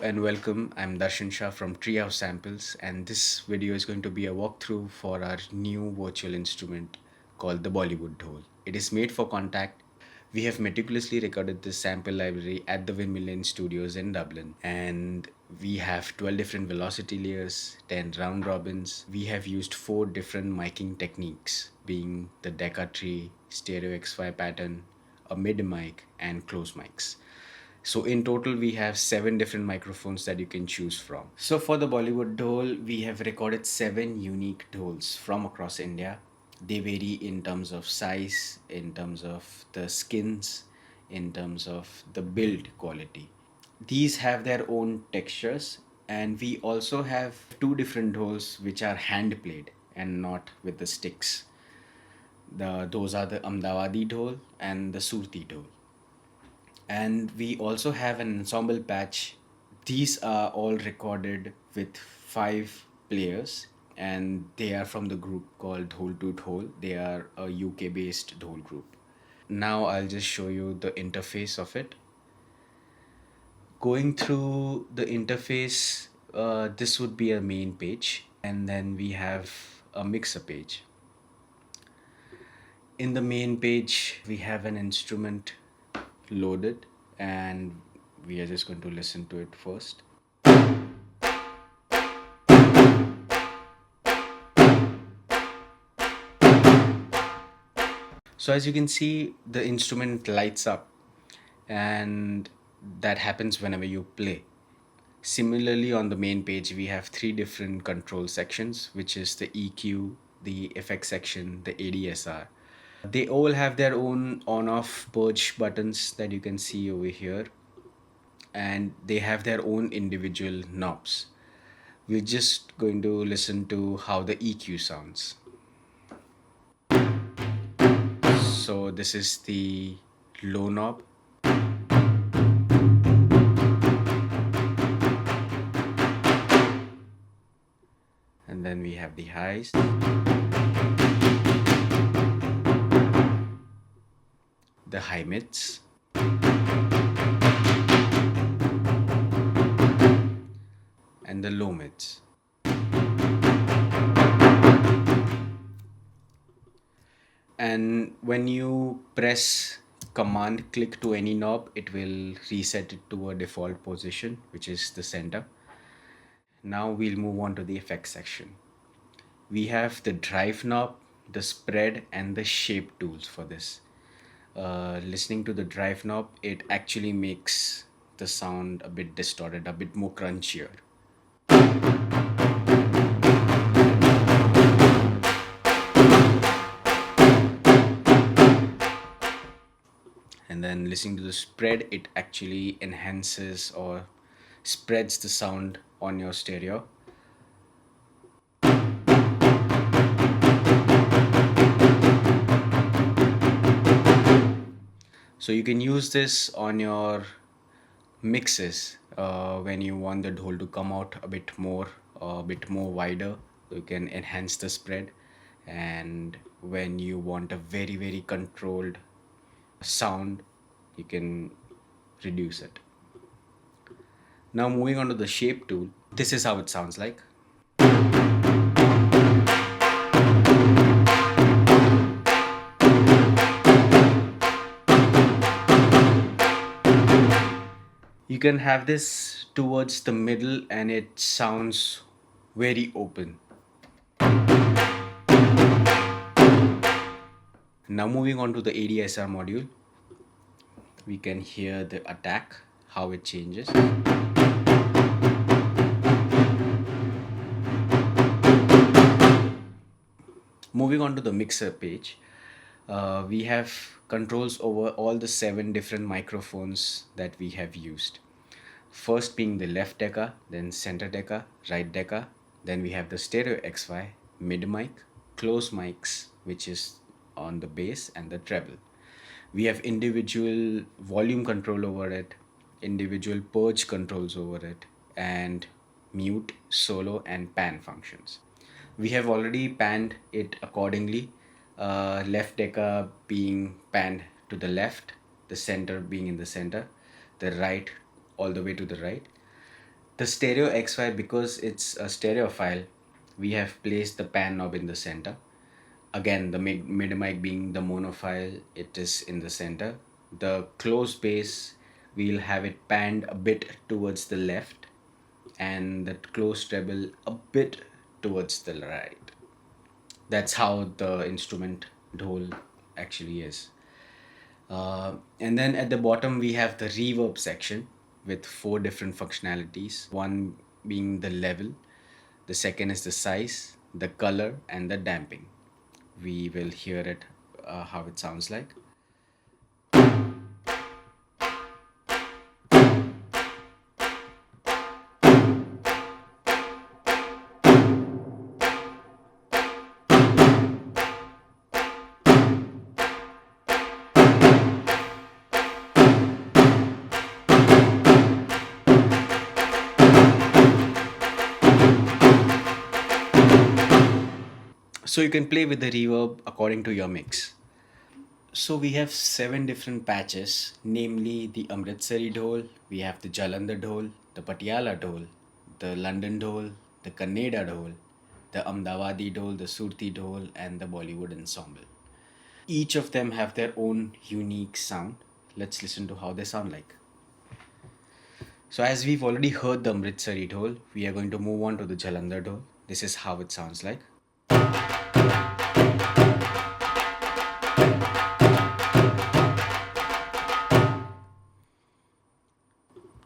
and welcome. I'm Darshan Shah from Treehouse Samples, and this video is going to be a walkthrough for our new virtual instrument called the Bollywood Dhol. It is made for Kontakt. We have meticulously recorded this sample library at the Windmill Lane Studios in Dublin, and we have 12 different velocity layers, 10 round robins. We have used 4 different miking techniques, being the Deca tree, stereo XY pattern, a mid mic, and close mics. So in total, we have 7 different microphones that you can choose from. So for the Bollywood Dhol, we have recorded 7 unique dhols from across India. They vary in terms of size, in terms of the skins, in terms of the build quality. These have their own textures, and we also have 2 different dhols which are hand played and not with the sticks. Those are the Ahmedabadi dhol and the Surti dhol. And we also have an ensemble patch. These are all recorded with 5 players, and they are from the group called Dhol to Dhol. They are a UK based dhol group. Now I'll just show you the interface of it. Going through the interface, this would be a main page, and then we have a mixer page. In the main page, we have an instrument loaded, and we are just going to listen to it first. So as you can see, the instrument lights up, and that happens whenever you play. Similarly, on the main page, we have 3 different control sections, which is the EQ, the effects section, the ADSR. They all have their own on-off purge buttons that you can see over here, and they have their own individual knobs. We're just going to listen to how the EQ sounds. So this is the low knob. And then we have the highs. The high mids. And the low mids. And when you press command click to any knob, it will reset it to a default position, which is the center. Now we'll move on to the effects section. We have the drive knob, the spread, and the shape tools for this. Listening to the drive knob, it actually makes the sound a bit distorted, a bit more crunchier. And then listening to the spread, it actually enhances or spreads the sound on your stereo. So you can use this on your mixes when you want the dhol to come out a bit more wider. You can enhance the spread, and when you want a very controlled sound, you can reduce it. Now moving on to the shape tool, this is how it sounds like. You can have this towards the middle and it sounds very open. Now moving on to the ADSR module, we can hear the attack, how it changes. Moving on to the mixer page, we have controls over all the 7 different microphones that we have used. First being the left deca, then center deca, right deca. Then we have the stereo XY, mid mic, close mics, which is on the bass and the treble. We have individual volume control over it, individual purge controls over it, and mute, solo, and pan functions. We have already panned it accordingly, left deca being panned to the left, the center being in the center, the right all the way to the right. The stereo XY, because it's a stereo file, we have placed the pan knob in the center. Again, the mid mic being the mono file, it is in the center. The close bass, we'll have it panned a bit towards the left, and the close treble a bit towards the right. That's how the instrument dhol actually is. And then at the bottom, we have the reverb section with four different functionalities. One being the level, the second is the size, the color, and the damping. We will hear it how it sounds like. So you can play with the reverb according to your mix. So we have seven different patches, namely the Amritsari Dhol, we have the Jalandhar Dhol, the Patiala Dhol, the London Dhol, the Kannada Dhol, the Ahmedabadi Dhol, the Surti Dhol, and the Bollywood Ensemble. Each of them have their own unique sound. Let's listen to how they sound like. So as we've already heard the Amritsari Dhol, we are going to move on to the Jalandhar Dhol. This is how it sounds like.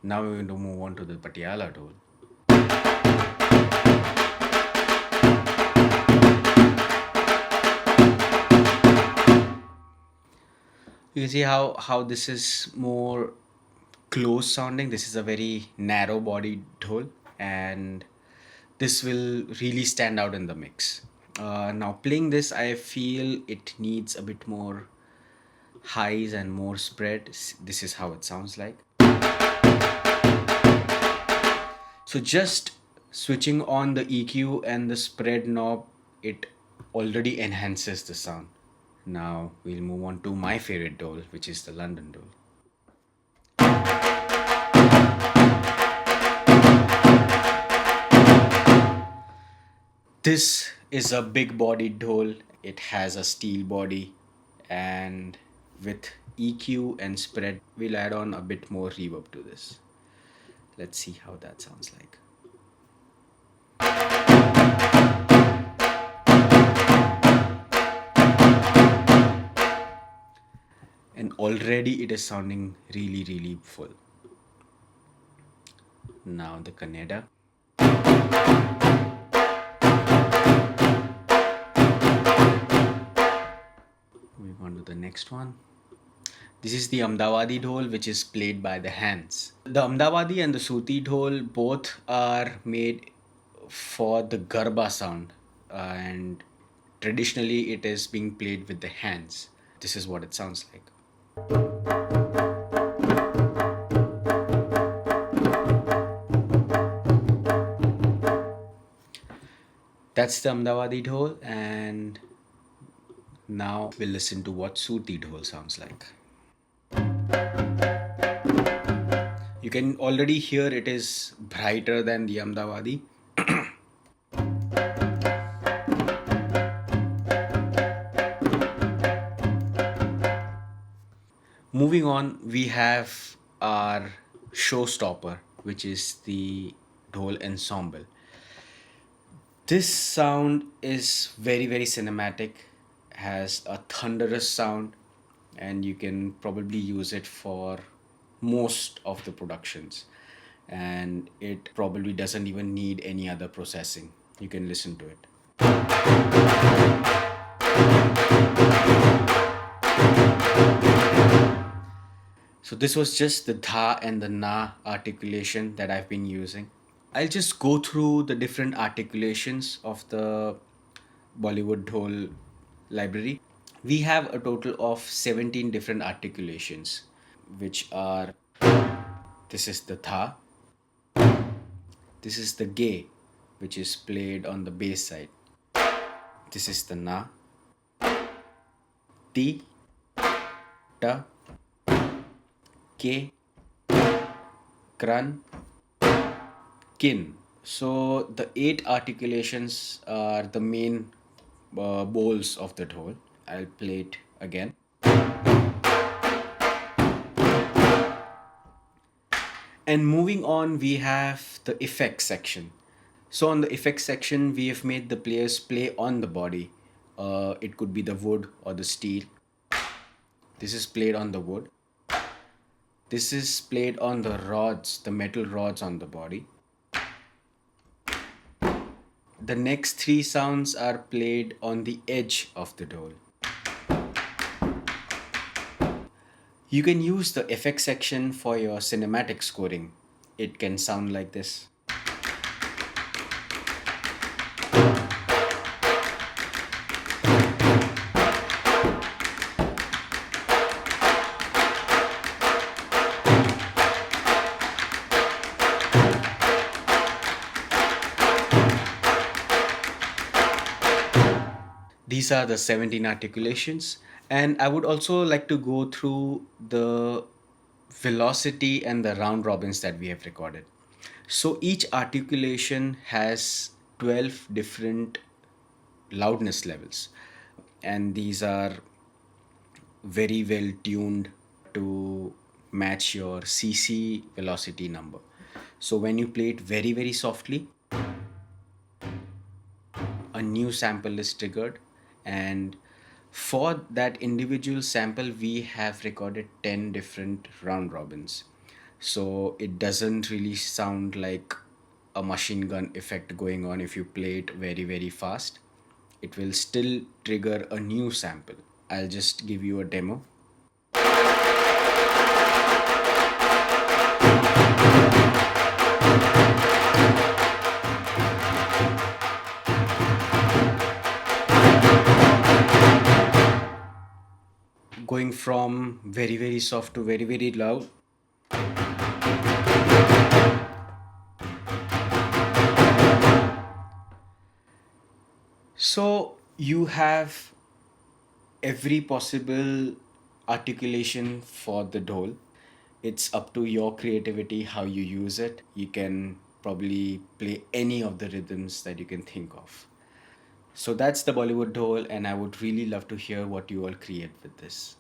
Now we're going to move on to the Patiala Dhol. You can see how this is more close sounding. This is a very narrow bodied dhol, and this will really stand out in the mix. Now playing this, I feel it needs a bit more highs and more spread. This is how it sounds like. So just switching on the EQ and the spread knob, it already enhances the sound. Now we'll move on to my favorite dhol, which is the London dhol. This is a big bodied dhol. It has a steel body, and with EQ and spread, we'll add on a bit more reverb to this. Let's see how that sounds like. And already it is sounding really, really full. Now the Kannada. Move on to the next one. This is the Ahmedabadi dhol, which is played by the hands. The Ahmedabadi and the Surti dhol both are made for the Garba sound, and traditionally it is being played with the hands. This is what it sounds like. That's the Ahmedabadi dhol, and now we'll listen to what Surti dhol sounds like. You can already hear it is brighter than the Ahmedabadi. Moving on, we have our showstopper, which is the Dhol Ensemble. This sound is very, very cinematic, has a thunderous sound, and you can probably use it for most of the productions. And it probably doesn't even need any other processing. You can listen to it. So this was just the dha and the na articulation that I've been using. I'll just go through the different articulations of the Bollywood Dhol library. We have a total of 17 different articulations, which are, this is the dha, this is the ge, which is played on the bass side, this is the na, ti, ta, ke, kran, kin. So the 8 articulations are the main bowls of the dhol. I'll play it again. And moving on, we have the effects section. So on the effects section, we have made the players play on the body. It could be the wood or the steel. This is played on the wood. This is played on the rods, the metal rods on the body. The next 3 sounds are played on the edge of the dhol. You can use the effects section for your cinematic scoring. It can sound like this. These are the 17 articulations, and I would also like to go through the velocity and the round robins that we have recorded. So each articulation has 12 different loudness levels, and these are very well tuned to match your CC velocity number. So when you play it very, very softly, a new sample is triggered, and for that individual sample we have recorded 10 different round robins, so it doesn't really sound like a machine gun effect going on. If you play it very, very fast, it will still trigger a new sample. I'll just give you a demo. Going from very, very soft to very, very loud. So you have every possible articulation for the dhol. It's up to your creativity how you use it. You can probably play any of the rhythms that you can think of. So that's the Bollywood dhol, and I would really love to hear what you all create with this.